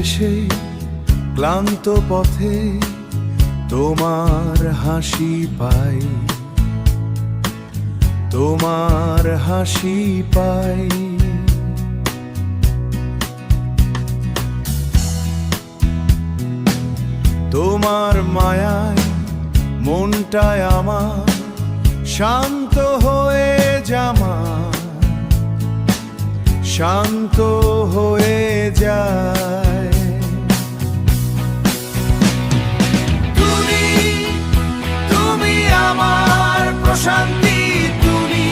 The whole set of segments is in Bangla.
শেষে ক্লান্ত পথে তোমার হাসি পাই, তোমার হাসি পাই। তোমার মায়ায় মনটায় আমার শান্ত হয়ে জামা, শান্ত হয়ে যায়। তুমি আমার প্রশান্তি, তুমি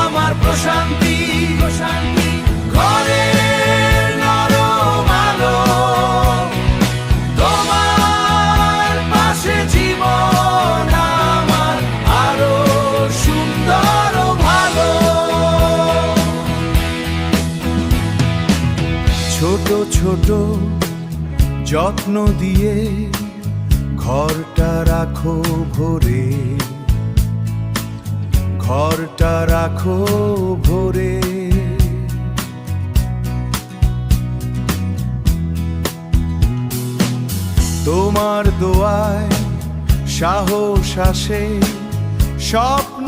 আমার প্রশান্তি, প্রশান্তি। ঘরের নরম আলো, তোমার পাশে জীবন আমার আরো সুন্দর ভালো। ছোট ছোট যত্ন দিয়ে ঘরটা রাখো ভরে, ঘরটা রাখো ভরে। তোমার দোয়ায় সাহস আসে, স্বপ্ন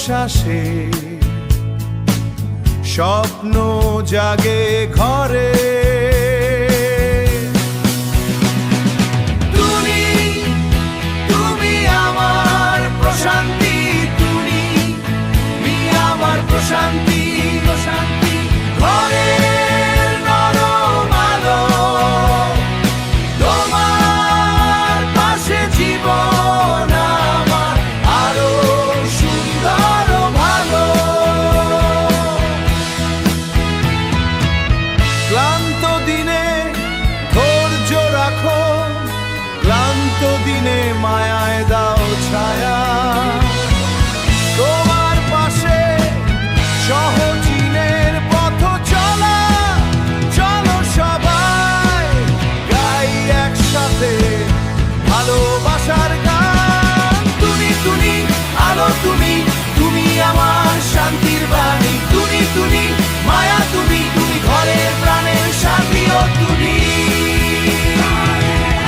শ্বাসে, স্বপ্ন জাগে ঘরে। তুমি আমার প্রশান্তি, তুমি আমার প্রশান্তি, প্রশান্তি। ঘরের নরম আলো, তোমার পাশে জীবন আমার আরো সুন্দর ভালো। ক্লান্ত দিনে ধৈর্য রাখো, ক্লান্ত দিনে মায়ায় দাও ছায়া। তোমার পাশে সহজিনের পথ চলা, চলো সবাই গাই একসাথে ভালোবাসার গান। তুমি আলো, তুমি আমার শান্তির বাণী। তুমি মায়া, তুমি